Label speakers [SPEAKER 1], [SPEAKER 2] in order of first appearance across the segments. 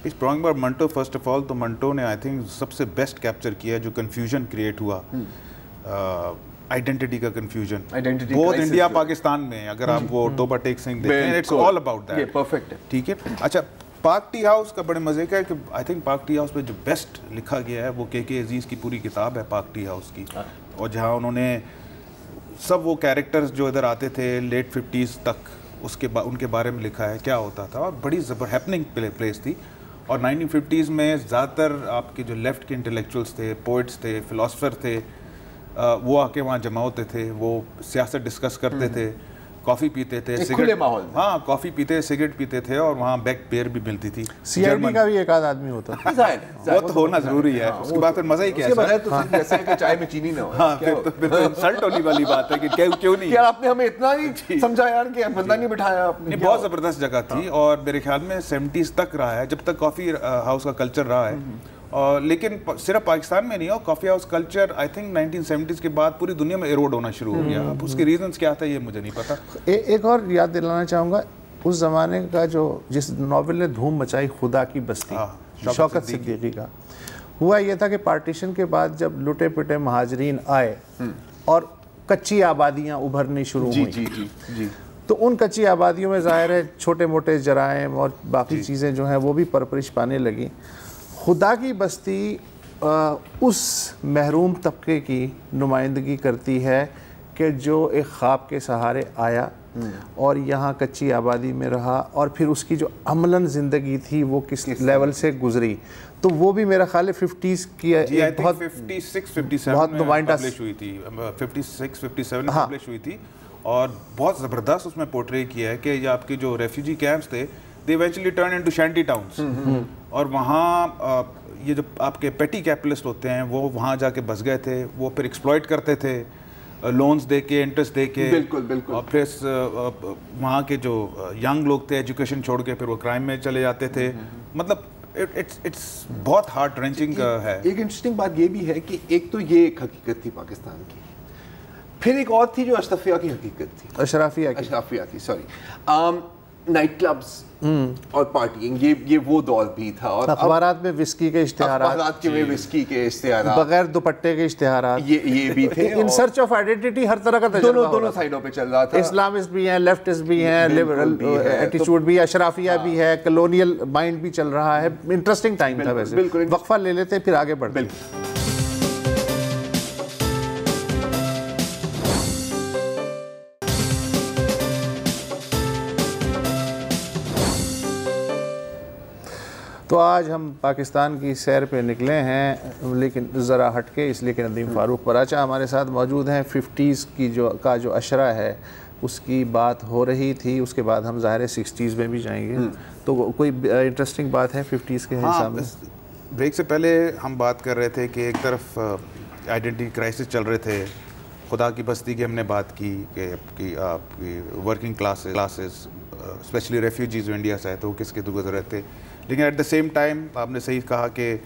[SPEAKER 1] Talking about Manto, first of all, تو منٹو نے I think سب سے بیسٹ کیپچر کیا ہے جو کنفیوژن کریٹ ہوا آئیڈینٹی کا کنفیوژن بہت انڈیا پاکستان میں. اگر آپ وہ توبہ ٹیک سنگھ دیکھیں it's all about that.
[SPEAKER 2] Perfect ہے.
[SPEAKER 1] ٹھیک ہے. اچھا پاک ٹی ہاؤس کا بڑے مزے کا ہے کہ آئی تھنک پاک ٹی ہاؤس پہ جو بیسٹ لکھا گیا ہے وہ کے عزیز کی پوری کتاب ہے پاک ٹی ہاؤس کی, اور جہاں انہوں نے سب وہ کیریکٹرز جو ادھر آتے تھے لیٹ 50s تک ان کے بارے میں لکھا ہے کیا ہوتا تھا, اور بڑی ہیپننگ پلیس تھی. اور 1950s میں زیادہ تر آپ کے جو لیفٹ کے انٹلیکچوئلس تھے, پوئٹس تھے, فلاسفر تھے, وہ آ کے وہاں جمع ہوتے تھے, وہ سیاست ڈسکس کرتے تھے, کافی پیتے تھے, سگریٹ, ہاں کافی پیتے, سگریٹ پیتے تھے, اور وہاں بیک بیئر بھی ملتی تھی.
[SPEAKER 3] سی آئی ڈی کا بھی ایک آدھ آدمی ہوتا ہے,
[SPEAKER 1] وہ تو ہونا ضروری ہے. اس کے بعد پھر مزہ ہی کیا ہے,
[SPEAKER 2] چائے میں چینی نہ ہو.
[SPEAKER 1] ہاں پھر انسلٹ ہونے والی بات ہے کہ کیوں نہیں
[SPEAKER 2] یار آپ نے ہمیں اتنا نہیں سمجھا یار کہ بندہ نہیں بٹھایا آپ نے.
[SPEAKER 1] بہت زبردست جگہ تھی, اور میرے خیال میں 70s تک رہا ہے جب تک کافی ہاؤس کا کلچر رہا ہے. لیکن صرف پاکستان میں نہیں ہو, coffee house culture I think 1970s کے بعد پوری دنیا میں ایروڈ ہونا شروع ہو گیا. اب اس کے ریزنس کیا تھا یہ مجھے نہیں پتا.
[SPEAKER 3] ایک اور یاد دلانا چاہوں گا, اس زمانے کا جو جس ناول نے دھوم مچائی خدا کی بستی, شوکت صدیقی کا, ہوا یہ تھا کہ پارٹیشن کے بعد جب لٹے پٹے مہاجرین آئے اور کچی آبادیاں ابھرنی شروع ہوئیں, تو ان کچی آبادیوں میں ظاہر ہے چھوٹے موٹے جرائم اور باقی چیزیں جو ہیں وہ بھی پرورش پانے لگیں. خدا کی بستی اس محروم طبقے کی نمائندگی کرتی ہے کہ جو ایک خواب کے سہارے آیا اور یہاں کچی آبادی میں رہا, اور پھر اس کی جو عملاً زندگی تھی وہ کس لیول سے گزری. تو وہ بھی میرا خیال ہے 50s کی بہت
[SPEAKER 1] 56-57 میں پبلش ہوئی تھی, 56-57 میں پبلش ہوئی تھی, اور بہت زبردست اس میں پورٹری کیا ہے کہ یہ آپ کے جو ریفیوجی کیمپس تھے they eventually turn into shanty towns, اور وہاں یہ جو آپ کے پیٹی کیپٹلسٹ ہوتے ہیں وہ وہاں جا کے بس گئے تھے, وہ پھر ایکسپلائٹ کرتے تھے لونز دے کے, انٹرسٹ دے کے, اور پھر وہاں کے جو ینگ لوگ تھے ایجوکیشن چھوڑ کے پھر وہ کرائم میں چلے جاتے تھے. مطلب اٹس بہت ہارٹ رینچنگ ہے.
[SPEAKER 2] ایک انٹرسٹنگ بات یہ بھی ہے کہ ایک تو یہ ایک حقیقت تھی پاکستان کی, پھر ایک اور تھی جو اشرفیہ کی حقیقت تھی, اشرافیہ کی سوری, نائٹ کلبز اور پارٹیing, یہ وہ دور بھی تھا. اور
[SPEAKER 3] اخبارات میں وسکی کے اشتہارات,
[SPEAKER 2] وسکی کے اشتہارات,
[SPEAKER 3] بغیر دوپٹے کے اشتہارات,
[SPEAKER 2] یہ بھی تھے.
[SPEAKER 3] ان سرچ آف آئیڈینٹی ہر طرح کا تجربہ
[SPEAKER 2] دونوں سائڈوں پہ چل رہا تھا.
[SPEAKER 3] اسلامسٹ بھی ہیں, لیفٹسٹ بھی ہیں, لبرل ایٹیچیوڈ بھی, اشرافیہ بھی ہے, کلونیل مائنڈ بھی چل رہا ہے. انٹرسٹنگ ٹائم تھا ویسے. وقفہ لے لیتے پھر آگے بڑھتے. تو آج ہم پاکستان کی سیر پہ نکلے ہیں, لیکن ذرا ہٹ کے, اس لیے کہ ندیم فاروق پراچا ہمارے ساتھ موجود ہیں. 50s کی جو اشرہ ہے اس کی بات ہو رہی تھی, اس کے بعد ہم ظاہر 60s میں بھی جائیں گے. تو کوئی انٹرسٹنگ بات ہے 50s کے حساب میں؟
[SPEAKER 1] بریک سے پہلے ہم بات کر رہے تھے کہ ایک طرف آئیڈینٹی کرائسس چل رہے تھے, خدا کی بستی کی ہم نے بات کی کہ آپ کی ورکنگ کلاسز اسپیشلی ریفیوجیز جو انڈیا سے آئے تھے وہ کس کے تو گزر رہے تھے. لیکن ایٹ دا سیم ٹائم آپ نے صحیح کہا کہ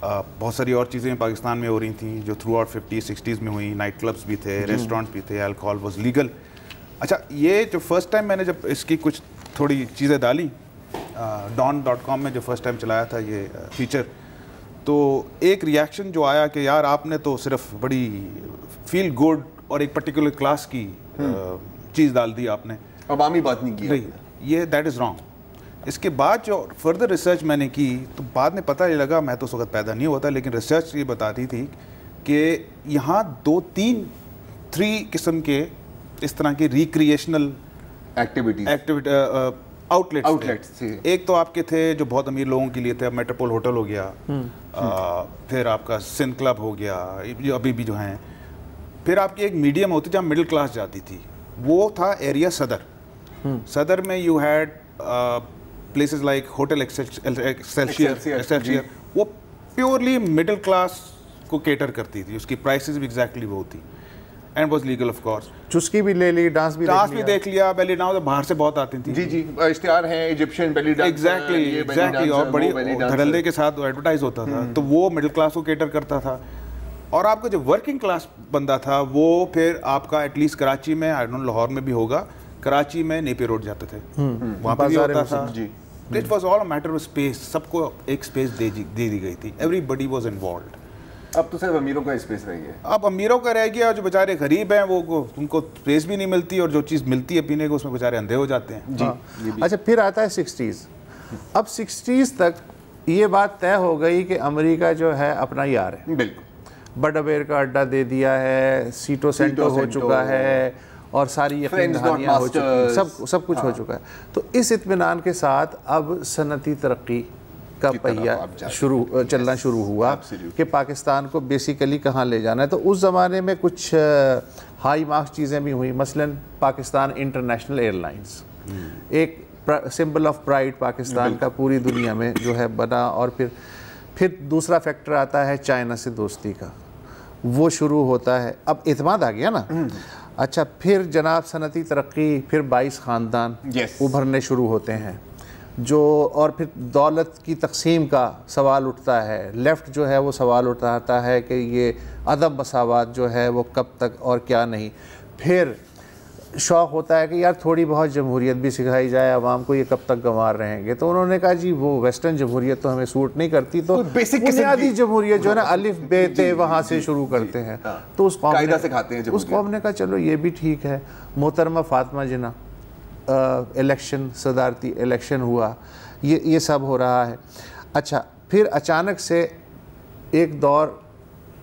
[SPEAKER 1] بہت ساری اور چیزیں پاکستان میں ہو رہی تھیں جو تھرو آؤٹ 50s-60s میں ہوئیں. نائٹ کلبس بھی تھے, ریسٹورینٹس بھی تھے, الکوہول واز لیگل. اچھا یہ جو فرسٹ ٹائم میں نے جب اس کی کچھ تھوڑی چیزیں ڈالی, don.com میں جو فرسٹ ٹائم چلایا تھا یہ فیچر, تو ایک ریئیکشن جو آیا کہ یار آپ نے تو صرف بڑی فیل گڈ اور ایک پرٹیکولر کلاس کی چیز ڈال دی آپ نے,
[SPEAKER 2] عوامی بات نہیں کی.
[SPEAKER 1] یہ دیٹ از رانگ. اس کے بعد جو فردر ریسرچ میں نے کی تو بعد میں پتہ یہ لگا, میں تو اس وقت پیدا نہیں ہوتا, لیکن ریسرچ یہ بتاتی تھی کہ یہاں 3 قسم کے اس طرح کے ریکریشنل آؤٹلیٹس تھے. ایک تو آپ کے تھے جو بہت امیر لوگوں کے لیے تھے, میٹروپول ہوٹل ہو گیا, پھر آپ کا سندھ کلب ہو گیا, جو ابھی بھی جو ہیں. پھر آپ کی ایک میڈیم ہوتی جہاں مڈل کلاس جاتی تھی, وہ تھا ایریا صدر میں you had places like hotel Excelsior, وہ پیورلی مڈل کلاس کو کیٹر کرتی تھی, اس کی پرائسز بھی ایگزیکٹلی وہ ہوتی, and was legal of course.
[SPEAKER 3] چسکی بھی لے لی, ڈانس بھی
[SPEAKER 1] دیکھ لیا. بیلی ڈانس باہر سے بہت آتی تھی.
[SPEAKER 2] جی اشتہار ہیں ایجپشین بیلی ڈانس,
[SPEAKER 1] ایگزیکٹلی, اور بڑی دھڑلے کے ساتھ ایڈورٹائز ہوتا تھا, تو وہ مڈل کلاس کو کیٹر کرتا تھا. اور آپ کا جو ورکنگ کلاس بندہ تھا وہ پھر آپ کا ایٹ لیسٹ کراچی میں, آئی ڈونٹ نو لاہور میں بھی ہوگا, کراچی میں نیپی روڈ جاتے تھے, وہاں پہ بھی ہوتا تھا. It was all a matter of space. سب کو ایک اسپیس دے دی گئی تھی. Everybody was involved.
[SPEAKER 2] اب تو صرف امیروں کا اسپیس رہ گیا.
[SPEAKER 1] اب امیروں کا رہ گیا, جو بیچارے غریب ہیں وہ ان کو اسپیس بھی نہیں ملتی, اور جو چیز ملتی ہے پینے کو اس میں بیچارے اندھے ہو جاتے ہیں.
[SPEAKER 3] جی. اچھا پھر آتا ہے 60s. اب 60s تک یہ بات طے ہو گئی کہ امریکہ جو ہے اپنا یار ہے.
[SPEAKER 2] بالکل.
[SPEAKER 3] بڈابیر کا اڈا دے دیا ہے, سیٹو سینٹو ہو چکا ہے, اور ساری یقین دہانیاں ہو چکی, سب کچھ ہو چکا ہے. تو اس اطمینان کے ساتھ اب صنعتی ترقی کا پہیہ چلنا شروع ہوا کہ پاکستان کو بیسیکلی کہاں لے جانا ہے. تو اس زمانے میں کچھ ہائی مارکس چیزیں بھی ہوئیں, مثلاً پاکستان انٹرنیشنل ایئر لائنس, ایک سمبل آف پرائڈ پاکستان کا پوری دنیا میں جو ہے بنا. اور پھر دوسرا فیکٹر آتا ہے چائنا سے دوستی کا, وہ شروع ہوتا ہے. اب اعتماد آ گیا نا. اچھا پھر جناب صنعتی ترقی, پھر 22 خاندان ابھرنے شروع ہوتے ہیں جو, اور پھر دولت کی تقسیم کا سوال اٹھتا ہے. لیفٹ جو ہے وہ سوال اٹھاتا ہے کہ یہ عدم مساوات جو ہے وہ کب تک اور کیا نہیں. پھر شوق ہوتا ہے کہ یار تھوڑی بہت جمہوریت بھی سکھائی جائے عوام کو, یہ کب تک گنوار رہیں گے. تو انہوں نے کہا جی وہ ویسٹرن جمہوریت تو ہمیں سوٹ نہیں کرتی, تو بنیادی جمہوریت جو ہے نا الف بے تے وہاں سے شروع کرتے ہیں. تو اس قوم نے کہا چلو یہ بھی ٹھیک ہے. محترمہ فاطمہ جناح الیکشن, صدارتی الیکشن ہوا, یہ سب ہو رہا ہے. اچھا پھر اچانک سے ایک دور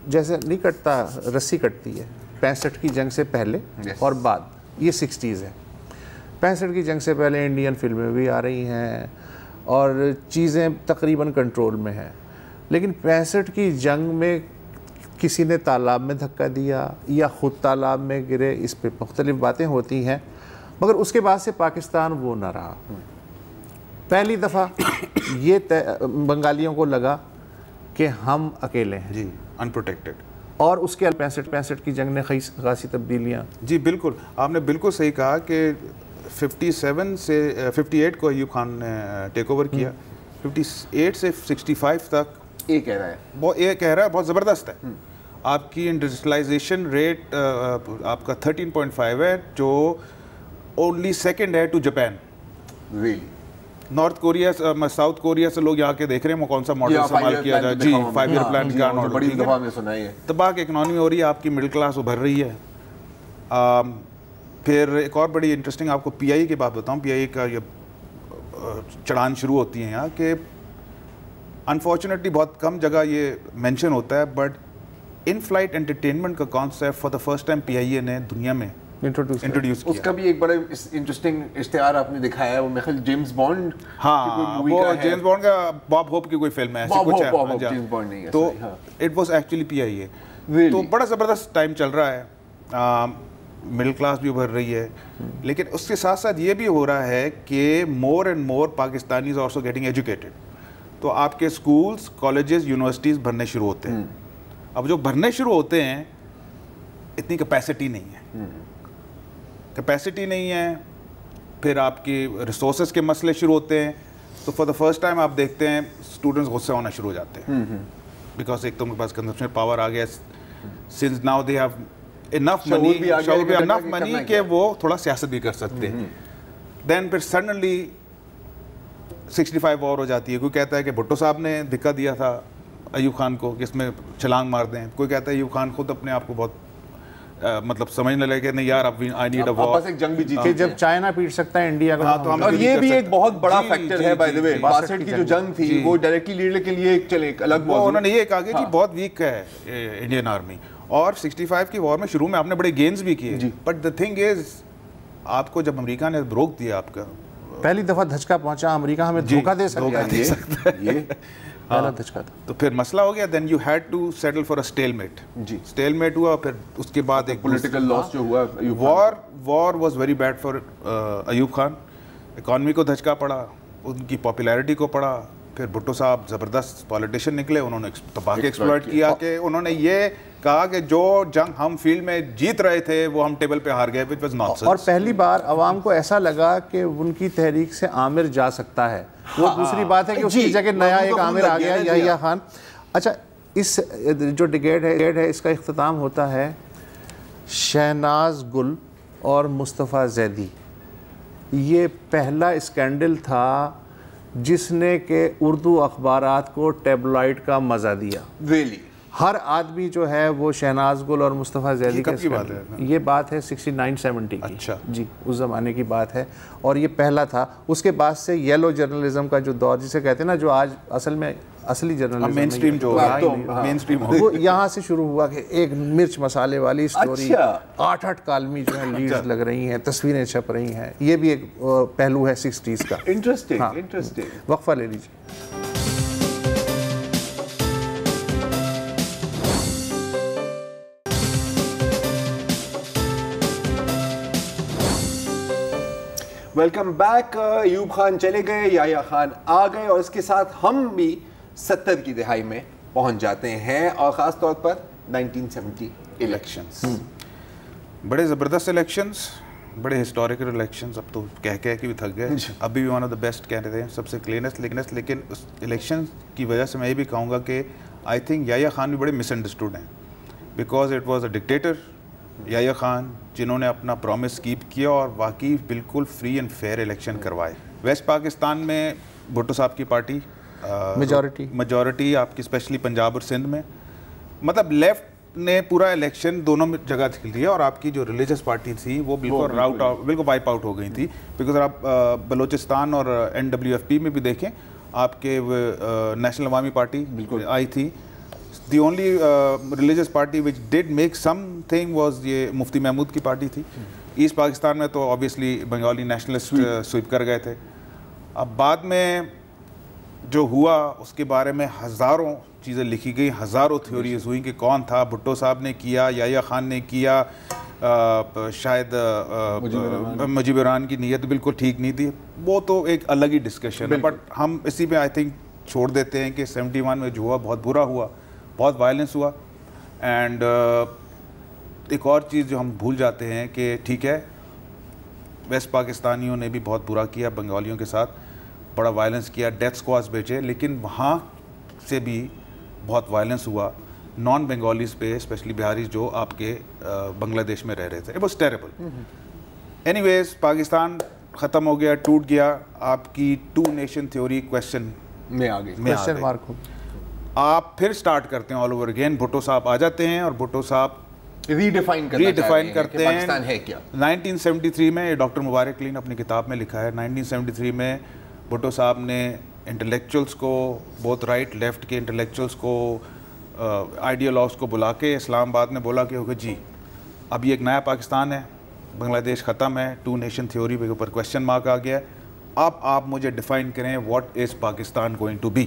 [SPEAKER 3] جیسے نہیں کٹتا, رسی کٹتی ہے. 65 کی جنگ سے پہلے اور بعد, یہ 60s ہے. 65 کی جنگ سے پہلے انڈین فلمیں بھی آ رہی ہیں اور چیزیں تقریباً کنٹرول میں ہیں. لیکن 65 کی جنگ میں کسی نے تالاب میں دھکا دیا یا خود تالاب میں گرے, اس پہ مختلف باتیں ہوتی ہیں, مگر اس کے بعد سے پاکستان وہ نہ رہا. پہلی دفعہ یہ بنگالیوں کو لگا کہ ہم اکیلے ہیں,
[SPEAKER 1] جی انپروٹیکٹڈ.
[SPEAKER 3] اور اس کے 65 کی جنگ نے خاصی تبدیلیاں.
[SPEAKER 1] جی بالکل, آپ نے بالکل صحیح کہا کہ 57 سے 58 کو ایوب خان نے ٹیک اوور کیا. 58 سے 65 تک
[SPEAKER 2] یہ کہہ رہا ہے
[SPEAKER 1] بہت زبردست ہے. آپ کی انڈسٹریلائزیشن ریٹ آپ کا 13.5 ہے, جو اونلی سیکنڈ ہے to Japan. North Korea, south Korea سے لوگ یہاں کے دیکھ رہے ہیں وہ کون سا ماڈل استعمال کیا جائے. جی 5 ایئر پلان کیا ماڈل,
[SPEAKER 2] بڑی دفعہ میں سنا ہے.
[SPEAKER 1] تباہ اکنامی ہو رہی ہے, آپ کی مڈل کلاس ابھر رہی ہے. پھر ایک اور بڑی انٹرسٹنگ آپ کو پی آئی کی بات بتاؤں. پی آئی کا یہ چڑھان شروع ہوتی ہیں یہاں کہ انفارچونیٹلی بہت کم جگہ یہ مینشن ہوتا ہے, بٹ ان فلائٹ انٹرٹینمنٹ کا concept for the first time P I A نے دنیا میں انٹروڈیوس کیا.
[SPEAKER 2] اس کا بھی ایک بڑا انٹرسٹنگ اشتہار آپ نے دکھایا ہے, وہ میرے خیال جیمز بانڈ.
[SPEAKER 1] ہاں وہ جیمز بانڈ کا باب ہوپ کی کوئی فلم ہے, ایسی کچھ ہے. تو it was actually P I اے. تو بڑا زبردست ٹائم چل رہا ہے, مڈل کلاس بھی ابھر رہی ہے. لیکن اس کے ساتھ ساتھ یہ بھی ہو رہا ہے کہ more and more Pakistanis also getting educated. تو آپ کے اسکولس, کالجز, یونیورسٹیز بھرنے شروع ہوتے ہیں. اب جو بھرنے شروع ہوتے ہیں اتنی کیپیسٹی نہیں ہے, پھر آپ کی ریسورسز کے مسئلے شروع ہوتے ہیں. تو فار دا فرسٹ ٹائم آپ دیکھتے ہیں اسٹوڈنٹس غصے ہونا شروع ہو جاتے ہیں, بیکاز ایک تو ان کے پاس کنزمپشن پاور آ گیا, since now they have enough money کہ وہ تھوڑا سیاست بھی کر سکتے ہیں. دین پھر سڈنلی 65 وار ہو جاتی ہے. کوئی کہتا ہے کہ بھٹو صاحب نے دھکا دیا تھا ایوب خان کو کہ اس میں چھلانگ مار دیں. کوئی کہتا ہے ایوب خان خود اپنے آپ کو بہت مطلب سمجھنے لگے نہیں یار اب آئی نیڈ اے وار.
[SPEAKER 2] بس ایک جنگ بھی جیتی,
[SPEAKER 3] جب چائنا پیٹ سکتا ہے انڈیا کا.
[SPEAKER 2] اور یہ بھی ایک بہت بڑا فیکٹر ہے بائی دی وے. 62 کی جو جنگ تھی وہ ڈائریکٹلی لیڈر کے لیے ایک الگ موضوع.
[SPEAKER 1] انہوں نے یہ کہا کہ جی بہت ویک ہے انڈین آرمی. اور 65 کی وار میں شروع میں آپ نے بڑے گینز بھی کیے, بٹ دا تھنگ از آپ کو جب امریکہ نے روک دیا, آپ کا
[SPEAKER 3] پہلی دفعہ دھچکا پہنچا, امریکہ ہمیں دھوکہ دے سکتا ہے, یہ پہلا دھچکا تھا.
[SPEAKER 1] تو پھر مسئلہ ہو گیا, then you had to settle for a stalemate. Stalemate ہوا, پھر اس کے بعد ایک
[SPEAKER 2] پولیٹیکل لاس جو ہوا.
[SPEAKER 1] War was very bad for Ayub Khan. Economy کو دھچکا پڑا, ان کی پاپولیرٹی کو پڑا. پھر بھٹو صاحب زبردست پولیٹیشین نکلے, انہوں نے تباہ ایکسپلائٹ کیا کہ انہوں نے یہ کہا کہ جو جنگ ہم فیلڈ میں جیت رہے تھے وہ ہم ٹیبل پہ ہار گئے, which was nonsense.
[SPEAKER 3] اور پہلی بار عوام کو ایسا لگا کہ ان کی تحریک سے عامر جا سکتا ہے. وہ دوسری بات ہے کہ اس کی جگہ نیا ایک عامر آ گیا, یحییٰ خان. اچھا اس جو ڈکیڈ ہے اس کا اختتام ہوتا ہے شہناز گل اور مصطفیٰ زیدی. یہ پہلا اسکینڈل تھا جس نے کہ اردو اخبارات کو ٹیبلائڈ کا مزہ دیا.
[SPEAKER 2] Really?
[SPEAKER 3] ہر آدمی جو ہے وہ شہناز گل اور مصطفیٰ ذیلی کا
[SPEAKER 1] بات ہے؟
[SPEAKER 3] یہ بات ہے 69-70 کی.
[SPEAKER 1] اچھا
[SPEAKER 3] جی اس زمانے کی بات ہے اور یہ پہلا تھا. اس کے بعد سے یلو جرنلزم کا جو دور جسے کہتے ہیں نا, جو آج اصل میں اصلی جرنلزم
[SPEAKER 1] مین اسٹریم جو مین اسٹریم
[SPEAKER 3] وہ یہاں سے شروع ہوا کہ ایک مرچ مسالے والی سٹوری 8 کالمی جو ہے لیڈز لگ رہی ہیں, تصویریں چھپ رہی ہیں. یہ بھی ایک پہلو ہے 60s کا.
[SPEAKER 2] انٹرسٹنگ.
[SPEAKER 3] وقفہ لے لیجیے.
[SPEAKER 2] Welcome back. ایوب خان چلے گئے, یحییٰ خان آ گئے, اور اس کے ساتھ ہم بھی 70 کی دہائی میں پہنچ جاتے ہیں, اور خاص طور پر 1970 الیکشنز.
[SPEAKER 1] بڑے زبردست الیکشنز, بڑے ہسٹوریکل الیکشنز. اب تو کہہ کے بھی تھک گئے. ابھی بھی ون آف دا بیسٹ کہہ رہے ہیں, سب سے کلینسٹ لیکنسٹ. لیکن اس الیکشن کی وجہ سے میں یہ بھی کہوں گا کہ آئی تھنک یحییٰ خان بھی بڑے مس انڈرسٹوڈ ہیں, because it was a dictator. Yahya Khan جنہوں نے اپنا پرومس کیپ کیا اور واقعی بالکل فری اینڈ فیئر الیکشن کروائے. ویسٹ پاکستان میں بھٹو صاحب کی پارٹی میجورٹی آپ کی, اسپیشلی پنجاب اور سندھ میں, مطلب لیفٹ نے پورا الیکشن دونوں جگہ کھیل دیا, اور آپ کی جو ریلیجس پارٹی تھی وہ بالکل وائپ آؤٹ ہو گئی تھی. بیکاز آپ بلوچستان اور NWFP میں بھی دیکھیں, آپ کے نیشنل عوامی پارٹی آئی تھی. The only religious party which did make something was یہ مفتی محمود کی پارٹی تھی. ایسٹ پاکستان میں تو آبویسلی بنگالی نیشنلسٹ سویپ کر گئے تھے. اب بعد میں جو ہوا اس کے بارے میں ہزاروں چیزیں لکھی گئی, ہزاروں تھیوریز ہوئیں کہ کون تھا. بھٹو صاحب نے کیا, یحییٰ خان نے کیا, شاید مجیب الرحمان کی نیت بالکل ٹھیک نہیں تھی. وہ تو ایک الگ ہی ڈسکشن ہے, بٹ ہم اسی پہ آئی تھنک چھوڑ دیتے ہیں کہ 71 میں جو ہوا بہت برا ہوا, بہت وائلنس ہوا. اینڈ ایک اور چیز جو ہم بھول جاتے ہیں کہ ٹھیک ہے ویسٹ پاکستانیوں نے بھی بہت برا کیا بنگالیوں کے ساتھ, بڑا وائلنس کیا, ڈیتھ اسکواڈز بھیجے, لیکن وہاں سے بھی بہت وائلنس ہوا نان بنگالیز پہ, اسپیشلی بہاریز جو آپ کے بنگلہ دیش میں رہ رہے تھے. It was terrible. اینی ویز پاکستان ختم ہو گیا, ٹوٹ گیا. آپ کی 2 نیشن تھیوری کویشچن
[SPEAKER 2] میں آ گئی.
[SPEAKER 1] آپ پھر سٹارٹ کرتے ہیں آل اوور اگین. بھٹو صاحب آ جاتے ہیں اور بھٹو صاحب
[SPEAKER 2] ریڈیفائن کرتے ہیں پاکستان ہے کیا.
[SPEAKER 1] 1973 میں ڈاکٹر مبارک علی نے اپنی کتاب میں لکھا ہے, 1973 میں بھٹو صاحب نے انٹلیکچوئلس کو, بہت رائٹ لیفٹ کے انٹلیکچوئلس کو, آئیڈیالوگس کو بلا کے اسلام آباد میں بولا کہ ہوگا جی اب یہ ایک نیا پاکستان ہے, بنگلہ دیش ختم ہے, 2 نیشن تھیوری کے اوپر کویشچن مارک آ گیا ہے, اب آپ مجھے ڈیفائن کریں what is Pakistan going to be.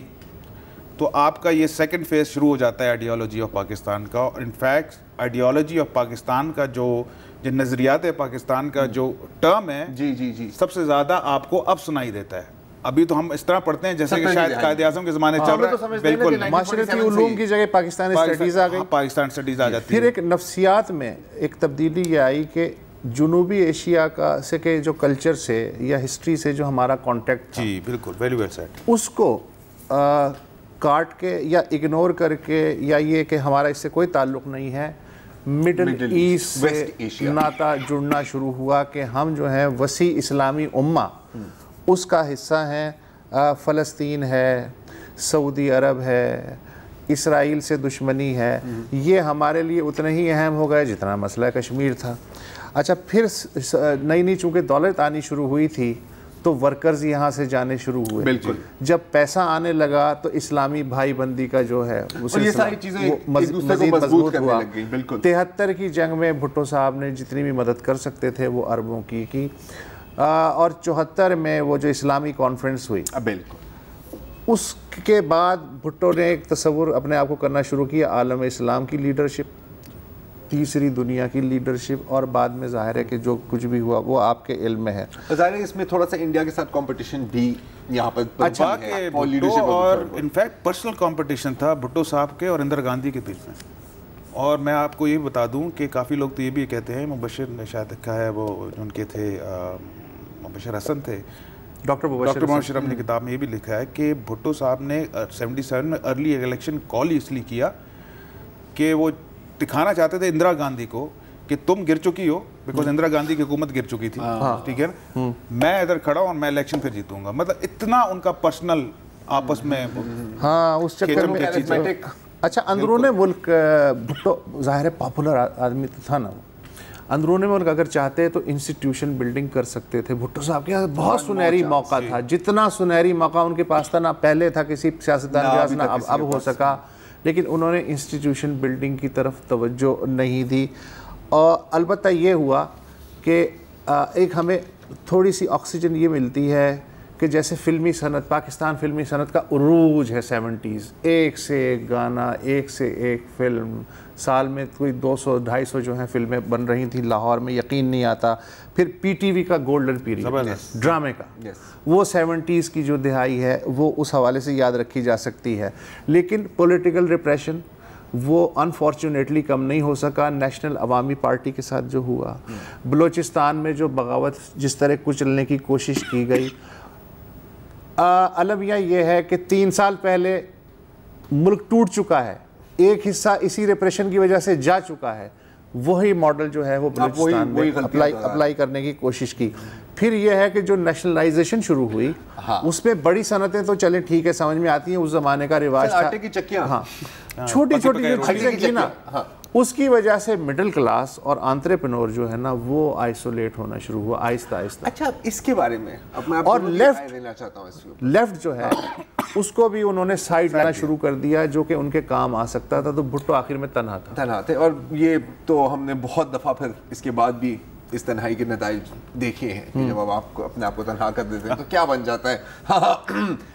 [SPEAKER 1] تو آپ کا یہ سیکنڈ فیز شروع ہو جاتا ہے آئیڈیالوجی آف پاکستان کا. اور انفیکٹ آئیڈیالوجی آف پاکستان کا جو نظریات پاکستان کا جو ٹرم ہے
[SPEAKER 2] جی
[SPEAKER 1] سب سے زیادہ آپ کو اب سنائی دیتا ہے. ابھی تو ہم اس طرح پڑھتے ہیں جیسے کہ شاید قائد اعظم کے زمانے چل رہا ہے, بالکل
[SPEAKER 3] معاشرتی علوم کی جگہ پاکستانی اسٹڈیز آ گئی,
[SPEAKER 1] پاکستان اسٹڈیز آ جاتی ہے.
[SPEAKER 3] پھر ایک نفسیات میں ایک تبدیلی یہ آئی کہ جنوبی ایشیا کا سے کہ جو کلچر سے یا ہسٹری سے جو ہمارا کانٹیکٹ تھا,
[SPEAKER 1] جی بالکل, ویری ویل سیڈ,
[SPEAKER 3] اس کو کاٹ کے یا اگنور کر کے, یا یہ کہ ہمارا اس سے کوئی تعلق نہیں ہے, مڈل ایسٹ سے ناتا جڑنا شروع ہوا کہ ہم جو ہیں وسیع اسلامی امہ اس کا حصہ ہیں. فلسطین ہے, سعودی عرب ہے, اسرائیل سے دشمنی ہے, یہ ہمارے لیے اتنے ہی اہم ہو گئے جتنا مسئلہ کشمیر تھا. اچھا پھر نئی چونکہ دولت آنی شروع ہوئی تھی تو ورکرز یہاں سے جانے شروع ہوئے.
[SPEAKER 2] بالکل.
[SPEAKER 3] جب پیسہ آنے لگا تو اسلامی بھائی بندی کا جو ہے
[SPEAKER 2] یہ ساری چیزیں مزید مضبوط کرنے لگ گئی. بالکل.
[SPEAKER 3] 73 کی جنگ میں بھٹو صاحب نے جتنی بھی مدد کر سکتے تھے وہ عربوں کی, اور 74 میں وہ جو اسلامی کانفرنس ہوئی,
[SPEAKER 2] بالکل,
[SPEAKER 3] اس کے بعد بھٹو نے ایک تصور اپنے آپ کو کرنا شروع کیا عالم اسلام کی لیڈرشپ, تیسری دنیا کی لیڈرشپ, اور بعد میں ظاہر ہے کہ جو کچھ بھی ہوا وہ آپ کے علم میں ہے.
[SPEAKER 2] ظاہر ہے اس میں تھوڑا سا انڈیا کے ساتھ کمپٹیشن بھی یہاں پر
[SPEAKER 1] اچھا ہے, اور انفیکٹ پرسنل کمپٹیشن تھا بھٹو صاحب کے اور اندرا گاندھی کے بیچ میں. اور میں آپ کو یہ بتا دوں کہ کافی لوگ تو یہ بھی کہتے ہیں, مبشر نے شاید لکھا ہے, وہ ان کے تھے مبشر حسن تھے, ڈاکٹر مبشر اپنی کتاب میں یہ بھی لکھا ہے کہ بھٹو صاحب نے 77 میں ارلی الیکشن کال اس لیے کیا کہ وہ دکھانا چاہتے تھے اندرا گاندھی کو کہ تم گر چکی ہو بیکاز اندرا گاندھی کی حکومت گر چکی تھی, ٹھیک ہے نا, میں ادھر کھڑا ہوں اور میں الیکشن پھر جیتوں گا. مطلب اتنا ان کا پرسنل آپس میں
[SPEAKER 3] ہاں اس چکر میں. اچھا اندرون ملک بھٹو ظاہر ہے پاپولر آدمی تھا نا, اندرون ملک اگر چاہتے تو انسٹیٹیوشن بلڈنگ کر سکتے تھے. بھٹو صاحب کے بہت سنہری موقع تھا, جتنا سنہری موقع ان کے پاس تھا نہ پہلے تھا کسی سیاستدان کے پاس, نہ اب ہو سکا, لیکن انہوں نے انسٹیٹیوشن بلڈنگ کی طرف توجہ نہیں دی. اور البتہ یہ ہوا کہ ایک ہمیں تھوڑی سی آکسیجن یہ ملتی ہے کہ جیسے فلمی صنعت, پاکستان فلمی صنعت کا عروج ہے 70s, ایک سے ایک گانا, ایک سے ایک فلم, سال میں کوئی 200-250 جو ہیں فلمیں بن رہی تھیں لاہور میں, یقین نہیں آتا. پھر پی ٹی وی کا گولڈن پیریڈ ڈرامے کا, وہ 70s کی جو دہائی ہے وہ اس حوالے سے یاد رکھی جا سکتی ہے. لیکن پولیٹیکل ریپریشن وہ انفارچونیٹلی کم نہیں ہو سکا. نیشنل عوامی پارٹی کے ساتھ جو ہوا, بلوچستان میں جو بغاوت جس طرح کچلنے کی کوشش کی گئی, المیہ یہ ہے کہ 3 سال پہلے ملک ٹوٹ چکا ہے, ایک حصہ اسی ریپریشن کی وجہ سے جا چکا ہے. وہی ماڈل جو ہے وہ بلوچستان میں اپلائی کرنے کی کوشش کی. پھر یہ ہے کہ جو نیشنلائزیشن شروع ہوئی اس میں بڑی صنعتیں تو چلیں ٹھیک ہے سمجھ میں آتی ہیں, اس زمانے کا رواج تھا,
[SPEAKER 2] آٹے کی چکیاں,
[SPEAKER 3] ہاں چھوٹی چھوٹی جو چیزیں کی نا, اس کی وجہ سے مڈل کلاس اور انٹرپرینور جو ہے نا وہ آئسولیٹ ہونا شروع ہوا آہستہ آہستہ.
[SPEAKER 2] اچھا اس کے بارے میں
[SPEAKER 3] اور لیفٹ جو ہے اس کو بھی انہوں نے سائڈ لینا شروع کر دیا جو کہ ان کے کام آ سکتا تھا. تو بھٹو آخر میں تنہا
[SPEAKER 2] تھے, اور یہ تو ہم نے بہت دفعہ پھر اس کے بعد بھی اس تنہائی کے نتائج دیکھے ہیں کہ جب آپ کو اپنے آپ کو تنہا کر دیتے ہیں تو کیا بن جاتا ہے.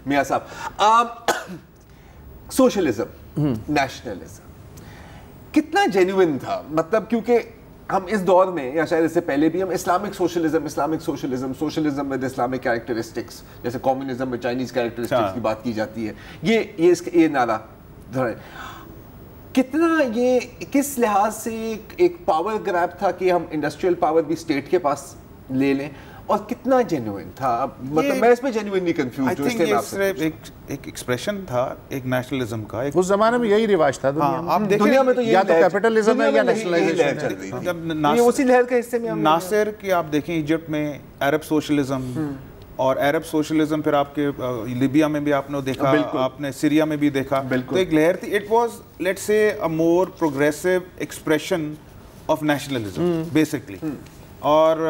[SPEAKER 2] میاں صاحب, سوشلزم, نیشنلزم کتنا جینوئن تھا؟ مطلب کیونکہ ہم اس دور میں یا شاید اس سے پہلے بھی ہم Islamic socialism with Islamic characteristics, جیسے کمیونزم میں چائنیز کیریکٹرسٹکس کی بات کی جاتی ہے, یہ نعرہ کتنا یہ کس لحاظ سے ایک پاور گریب تھا کہ ہم انڈسٹریل پاور بھی اسٹیٹ کے پاس لے لیں, اور کتنا جینوئن تھا؟ مطلب میں اس میں جینوئنلی کنفیوز ہوں. اس لیے آپ سے
[SPEAKER 1] ایک ایکسپریشن تھا ایک نیشنلزم کا,
[SPEAKER 3] اس زمانے میں یہی رواج تھا
[SPEAKER 2] دنیا میں, تو
[SPEAKER 3] یا تو کیپٹلزم ہے یا نیشنلائزیشن
[SPEAKER 2] چل رہی تھی, یہ اسی لہر کا حصے میں.
[SPEAKER 1] ناصر کی آپ دیکھیں ایجپٹ میں عرب سوشلزم, اور عرب سوشلزم پھر آپ کے لیبیا میں بھی آپ نے دیکھا, آپ نے سیریا میں بھی دیکھا, تو ایک لہر تھی. It was let's say a more progressive expression of nationalism basically. اور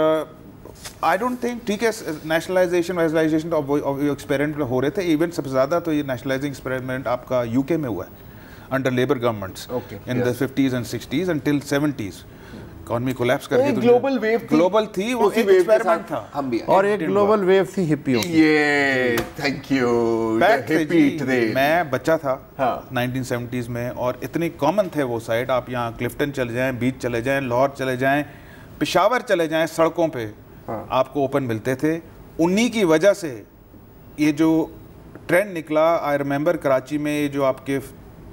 [SPEAKER 1] آئی ڈونٹ تھنک ٹھیک ہے نیشنلائزیشن ویزلائزیشن ایکسپیریمنٹ ہو رہے تھے, ایون سب سے زیادہ تو یہ نیشنلائزنگ ایکسپیریمنٹ آپ کا یو کے میں ہوا ہے under labour governments in the 50s and 60s until 70s. Economy collapse کر کے گلوبل تھی, وہ ایک ایکسپیریمنٹ تھا.
[SPEAKER 3] اور ایک گلوبل ویو تھی ہپیوں کی.
[SPEAKER 2] یہ تھینک یو.
[SPEAKER 1] میں بچہ تھا 1970s میں, اور اتنی کامن تھے وہ سائٹ. آپ یہاں کلفٹن چلے جائیں, بیچ چلے جائیں, لاہور چلے جائیں, پشاور چلے جائیں, سڑکوں پہ آپ کو اوپن ملتے تھے. انہی کی وجہ سے یہ جو ٹرینڈ نکلا, آئی ریمبر کراچی میں جو آپ کے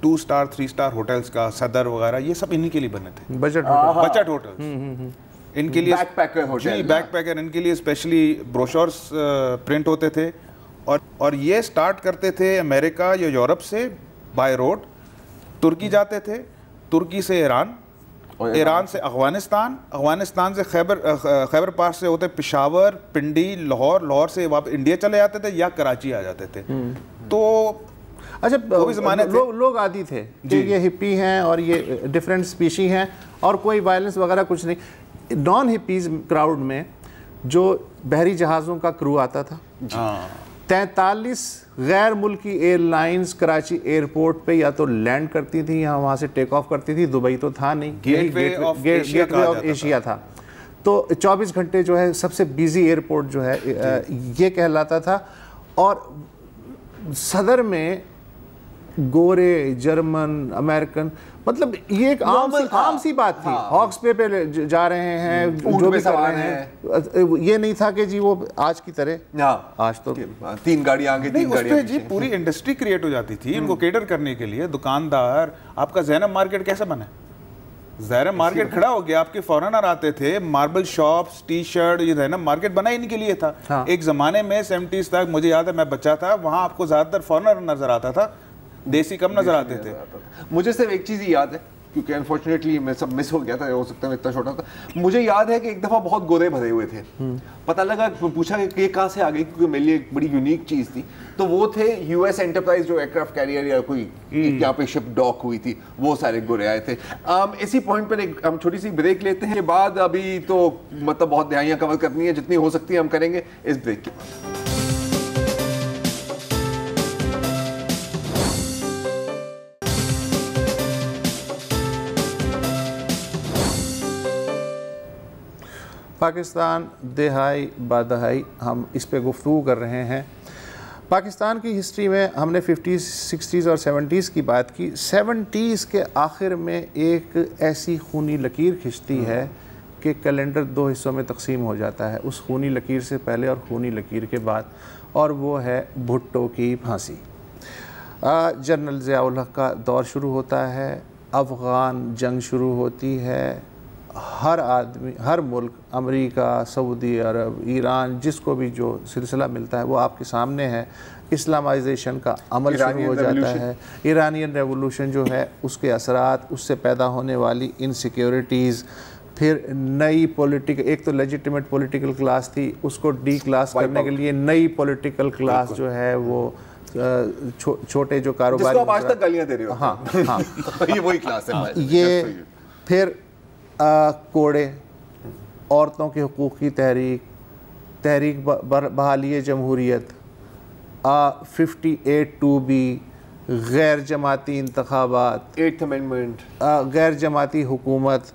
[SPEAKER 1] 2 سٹار 3 سٹار ہوٹلز کا صدر وغیرہ, یہ سب انہی کے لیے بنے تھے, بجٹ ہوٹل ان کے لیے, بیک پیکر ان کے لیے اسپیشلی بروشورز پرنٹ ہوتے تھے. اور یہ سٹارٹ کرتے تھے امریکہ یا یورپ سے بائی روڈ, ترکی جاتے تھے, ترکی سے ایران, ایران سے افغانستان, افغانستان سے خیبر پاس سے ہوتے پشاور, پنڈی, لاہور, لاہور سے واپس انڈیا چلے جاتے تھے یا کراچی آ جاتے تھے. تو
[SPEAKER 3] اچھا لوگ عادی تھے کہ یہ ہپی ہیں اور یہ ڈفرینٹ اسپیشی ہیں اور کوئی وائلنس وغیرہ کچھ نہیں. نان ہپیز کراؤڈ میں جو بحری جہازوں کا کرو آتا تھا, 43 غیر ملکی ایئر لائنز کراچی ایئرپورٹ پہ یا تو لینڈ کرتی تھیں یا وہاں سے ٹیک آف کرتی تھی. دبئی تو تھا نہیں, گیٹ وے آف ایشیا تھا. تو 24 گھنٹے جو ہے سب سے بیزی ایئرپورٹ جو ہے یہ کہلاتا تھا. اور صدر میں گورے, جرمن, امریکن, مطلب یہ ایک عام سی بات تھی. ہاکس پہ جا رہے ہیں, جو بھی کر رہے ہیں, یہ نہیں تھا کہ جی وہ آج کی طرح, آج تو
[SPEAKER 2] 3 گاڑیاں آگے 3 گاڑیاں
[SPEAKER 1] جی پوری انڈسٹری کریٹ ہو جاتی تھی ان کو کیٹر کرنے کے لیے. دکاندار, آپ کا زینب مارکیٹ کیسے بنا؟ زینب مارکیٹ کھڑا ہو گیا, آپ کے فورنر آتے تھے, ماربل شاپس, ٹی شرٹ, یہ زینب مارکیٹ بنا ان کے لیے تھا. ایک زمانے میں 70s تک مجھے یاد ہے, میں بچہ تھا, وہاں آپ کو زیادہ تر فورنر نظر آتا تھا, دیسی کم نظر آتے تھے.
[SPEAKER 2] مجھے صرف ایک چیز ہی یاد ہے کیونکہ انفارچونیٹلی میں سب مس ہو گیا تھا, ہو سکتا ہے میں اتنا چھوٹا تھا. مجھے یاد ہے کہ ایک دفعہ بہت گورے بھرے ہوئے تھے, پتہ لگا, پوچھا کہ یہ کہاں سے آ گئی, کیونکہ میرے لیے ایک بڑی یونیک چیز تھی. تو وہ تھے یو ایس انٹرپرائز جو ایئر کرافٹ کیریئر یا کوئی یہاں پہ شپ ڈاک ہوئی تھی, وہ سارے گورے آئے تھے. اسی پوائنٹ پر ایک ہم چھوٹی سی بریک لیتے ہیں, کے بعد ابھی تو مطلب بہت دہائیاں کور کرنی ہے, جتنی ہو سکتی ہے ہم کریں گے اس بریک کے بعد.
[SPEAKER 3] پاکستان دہائی بادہائی ہم اس پہ گفتگو کر رہے ہیں. پاکستان کی ہسٹری میں ہم نے 50s 60s اور 70s کی بات کی. 70s کے آخر میں ایک ایسی خونی لکیر کھنچتی ہے کہ کیلنڈر 2 حصوں میں تقسیم ہو جاتا ہے, اس خونی لکیر سے پہلے اور خونی لکیر کے بعد, اور وہ ہے بھٹو کی پھانسی. جنرل ضیاء الحق کا دور شروع ہوتا ہے, افغان جنگ شروع ہوتی ہے. ہر آدمی, ہر ملک, امریکہ, سعودی عرب, ایران, جس کو بھی جو سلسلہ ملتا ہے وہ آپ کے سامنے ہے. اسلامائزیشن کا عمل شروع ہو جاتا ہے. ایرانین ریولوشن جو ہے اس کے اثرات, اس سے پیدا ہونے والی انسیکیورٹیز, پھر نئی ایک تو لیجیٹیمیٹ پولیٹیکل کلاس تھی, اس کو ڈی کلاس کرنے کے لیے نئی پولیٹیکل کلاس جو ہے وہ چھوٹے جو کاروباری,
[SPEAKER 2] جس کو آپ آج تک گالیاں دے رہے ہو,
[SPEAKER 3] ہاں ہاں
[SPEAKER 2] یہ وہی کلاس ہے.
[SPEAKER 3] یہ پھر کوڑے, عورتوں کے حقوق کی تحریک بحالی جمہوریت, 58(2)B, غیر جماعتی انتخابات,
[SPEAKER 2] 8th امینڈمنٹ,
[SPEAKER 3] غیر جماعتی حکومت,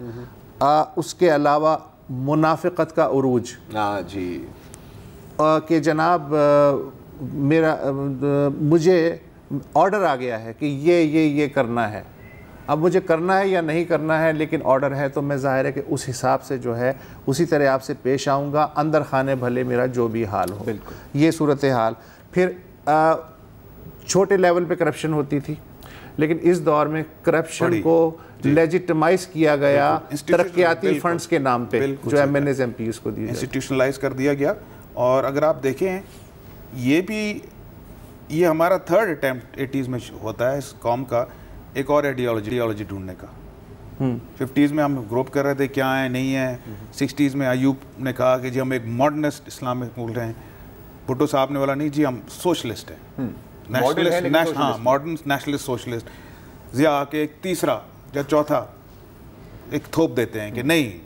[SPEAKER 3] اس کے علاوہ منافقت کا عروج.
[SPEAKER 2] جی
[SPEAKER 3] کہ جناب مجھے آرڈر آ گیا ہے کہ یہ کرنا ہے, اب مجھے کرنا ہے یا نہیں کرنا ہے, لیکن آرڈر ہے تو میں ظاہر ہے کہ اس حساب سے جو ہے اسی طرح آپ سے پیش آؤں گا, اندر خانے بھلے میرا جو بھی حال ہو. یہ صورتحال. پھر چھوٹے لیول پہ کرپشن ہوتی تھی, لیکن اس دور میں کرپشن کو لیجیٹمائز کیا گیا ترقیاتی فنڈز کے نام پہ, جو M N As M Ps کو دیے,
[SPEAKER 1] انسٹیٹیوشنلائز کر دیا گیا. اور اگر آپ دیکھیں یہ ہمارا 3rd اٹیمپٹ 80s میں ہوتا ہے اس قوم کا ایک اور ایڈیالوجی ڈھونڈنے کا. 50s میں ہم گروپ کر رہے تھے کیا ہے نہیں ہے. 60s میں ایوب نے کہا کہ جی ہم ایک ماڈرنسٹ اسلام میں بول رہے ہیں. بھٹو صاحب نے بولا نہیں جی ہم سوشلسٹ ہیں, ماڈرن نیشنلسٹ سوشلسٹ. ضیاء آ کے ایک تیسرا یا چوتھا ایک تھوپ دیتے ہیں کہ نہیں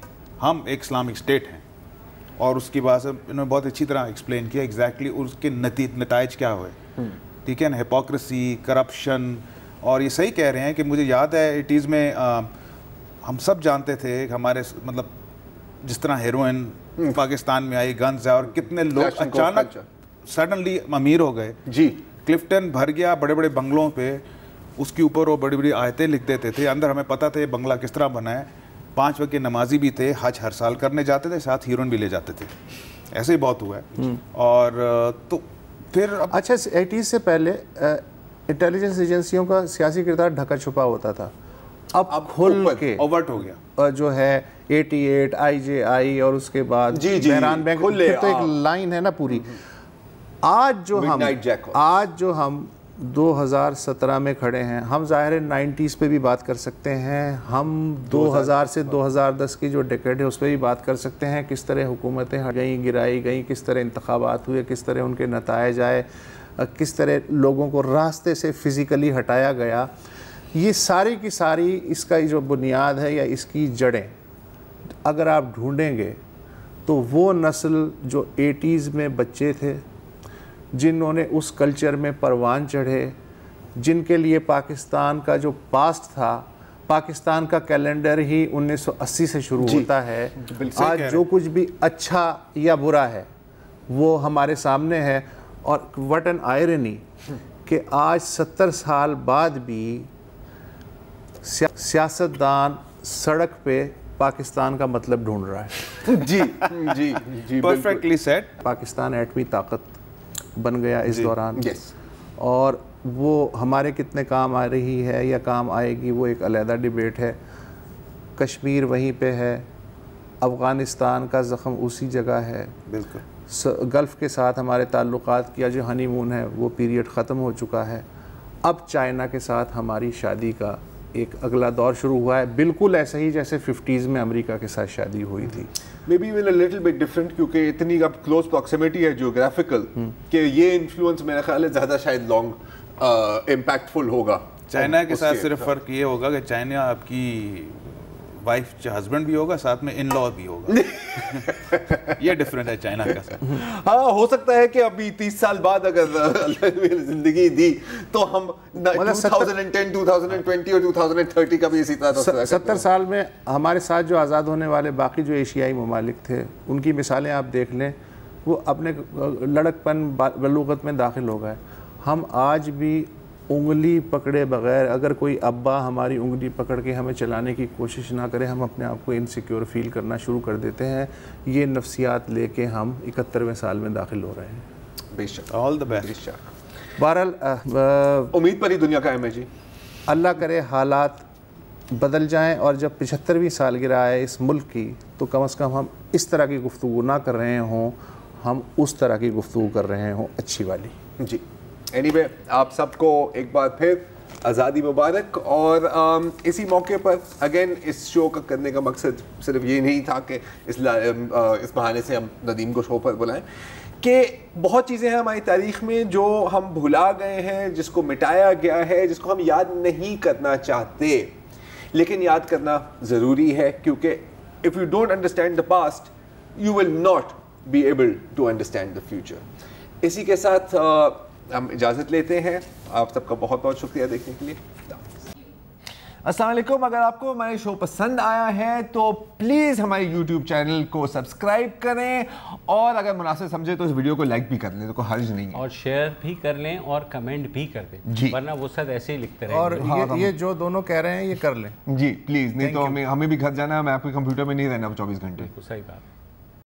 [SPEAKER 1] ہم ایک اسلامک اسٹیٹ ہیں. اور اس کی بات سے انہوں نے بہت اچھی طرح ایکسپلین کیا ایگزیکٹلی اس کے نتائج کیا ہوئے. ٹھیک ہے نا, ہپوکریسی, کرپشن. اور یہ صحیح کہہ رہے ہیں کہ مجھے یاد ہے 80s میں ہم سب جانتے تھے کہ ہمارے مطلب جس طرح ہیروئن پاکستان میں آئی, گنز ہے, اور کتنے لوگ اچانک سڈنلی امیر ہو گئے.
[SPEAKER 2] جی
[SPEAKER 1] کلفٹن بھر گیا بڑے بڑے بنگلوں پہ, اس کے اوپر وہ بڑی بڑی آیتیں لکھ دیتے تھے. اندر ہمیں پتہ تھا یہ بنگلہ کس طرح بنا ہے. 5 وقت کے نمازی بھی تھے, حج ہر سال کرنے جاتے تھے, ساتھ ہیروئن بھی لے جاتے تھے. ایسے ہی بہت ہوا ہے. اور تو پھر
[SPEAKER 3] اچھا 80s سے پہلے انٹیلیجنس ایجنسیوں کا سیاسی کردار ڈھکا چھپا ہوتا تھا, اب کھل کے
[SPEAKER 1] اوورٹ ہو گیا.
[SPEAKER 3] جو ہے 88 IJI اور اس کے بعد بحران بینک, پھر تو ایک لائن ہے نا پوری. آج جو ہم 2017 میں کھڑے ہیں, ہم ظاہر 90s پہ بھی بات کر سکتے ہیں, ہم 2000 سے 2010 کی جو ڈیکیڈ ہے اس پہ بھی بات کر سکتے ہیں. کس طرح حکومتیں گئیں, گرائی گئیں, کس طرح انتخابات ہوئے, کس طرح ان کے نتائج آئے, کس طرح لوگوں کو راستے سے فزیکلی ہٹایا گیا. یہ ساری کی ساری اس کا جو بنیاد ہے یا اس کی جڑیں اگر آپ ڈھونڈیں گے تو وہ نسل جو 80s میں بچے تھے, جنہوں نے اس کلچر میں پروان چڑھے, جن کے لیے پاکستان کا جو پاسٹ تھا, پاکستان کا کیلنڈر ہی 1980 سے شروع ہوتا ہے. آج جو کچھ بھی اچھا یا برا ہے وہ ہمارے سامنے ہے. اور وٹ این آئرنی کہ آج 70 سال بعد بھی سیاستدان سڑک پہ پاکستان کا مطلب ڈھونڈ رہا ہے.
[SPEAKER 2] جی جی جی
[SPEAKER 1] پرفیکٹلی سیٹ.
[SPEAKER 3] پاکستان ایٹمی طاقت بن گیا اس دوران, اور وہ ہمارے کتنے کام آ رہی ہے یا کام آئے گی وہ ایک علیحدہ ڈیبیٹ ہے. کشمیر وہیں پہ ہے, افغانستان کا زخم اسی جگہ ہے.
[SPEAKER 1] بالکل.
[SPEAKER 3] گلف کے ساتھ ہمارے تعلقات کیا جو ہنی مون ہے وہ پیریڈ ختم ہو چکا ہے. اب چائنا کے ساتھ ہماری شادی کا ایک اگلا دور شروع ہوا ہے، بالکل ایسا ہی جیسے 50s میں امریکہ کے ساتھ شادی ہوئی تھی.
[SPEAKER 2] Maybe even a little bit different کیونکہ اتنی اب کلوز پراکسیمیٹی ہے جیوگرافیکل کہ یہ انفلوئنس میرا خیال ہے زیادہ شاید لانگ امپیکٹفل ہوگا.
[SPEAKER 1] چائنا کے ساتھ صرف فرق یہ ہوگا کہ چائنا آپ کی وائف ہسبینڈ بھی ہوگا، ساتھ میں ان لا بھی ہوگا. یہ ڈفرینٹ ہے چائنا کا ساتھ.
[SPEAKER 2] ہاں ہو سکتا ہے کہ ابھی 30 سال بعد اگر اللہ نے زندگی دی تو ہم 2010 2020 اور 2030 کا بھی اسی طرح
[SPEAKER 3] 70 سال میں ہمارے ساتھ جو آزاد ہونے والے باقی جو ایشیائی ممالک تھے ان کی مثالیں آپ دیکھ لیں، وہ اپنے لڑکپن بلوغت میں داخل ہو گئے. ہم آج بھی انگلی پکڑے بغیر، اگر کوئی ابا ہماری انگلی پکڑ کے ہمیں چلانے کی کوشش نہ کرے، ہم اپنے آپ کو انسیکیور فیل کرنا شروع کر دیتے ہیں. یہ نفسیات لے کے ہم 71ویں سال میں داخل ہو رہے ہیں.
[SPEAKER 2] بے شک.
[SPEAKER 1] آل دا بیسٹ.
[SPEAKER 2] بے شک.
[SPEAKER 3] بہرحال
[SPEAKER 2] امید پر ہی دنیا قائم ہے جی.
[SPEAKER 3] اللہ کرے حالات بدل جائیں، اور جب 75ویں سالگرہ آئے اس ملک کی تو کم از کم ہم اس طرح کی گفتگو نہ کر رہے ہوں، ہم اس طرح کی گفتگو کر رہے ہوں اچھی والی.
[SPEAKER 2] جی اینی وے آپ سب کو ایک بار پھر آزادی مبارک. اور اسی موقع پر اگین اس شو کا کرنے کا مقصد صرف یہ نہیں تھا کہ اس بہانے سے ہم ندیم کو شو پر بلائیں کہ بہت چیزیں ہیں ہماری تاریخ میں جو ہم بھلا گئے ہیں، جس کو مٹایا گیا ہے، جس کو ہم یاد نہیں کرنا چاہتے، لیکن یاد کرنا ضروری ہے کیونکہ if you don't understand the past you will not be able to understand the future. اسی کے ساتھ ہم اجازت لیتے ہیں. آپ سب کا بہت بہت شکریہ دیکھنے کے لیے. السلام علیکم. اگر آپ کو ہمارے شو پسند آیا ہے تو پلیز ہمارے یوٹیوب چینل کو سبسکرائب کریں، اور اگر مناسب سمجھے تو اس ویڈیو کو لائک بھی کر لیں، تو کوئی حرج نہیں ہے، اور
[SPEAKER 4] شیئر بھی کر لیں اور کمنٹ بھی کر دیں جی، ورنہ وہ سب ایسے ہی لکھتے رہیں.
[SPEAKER 3] اور یہ جو دونوں کہہ رہے ہیں یہ کر لیں
[SPEAKER 2] جی پلیز، نہیں تو ہمیں بھی گھر جانا ہے. میں آپ کے کمپیوٹر میں نہیں رہنا 24 گھنٹے.
[SPEAKER 4] صحیح بات.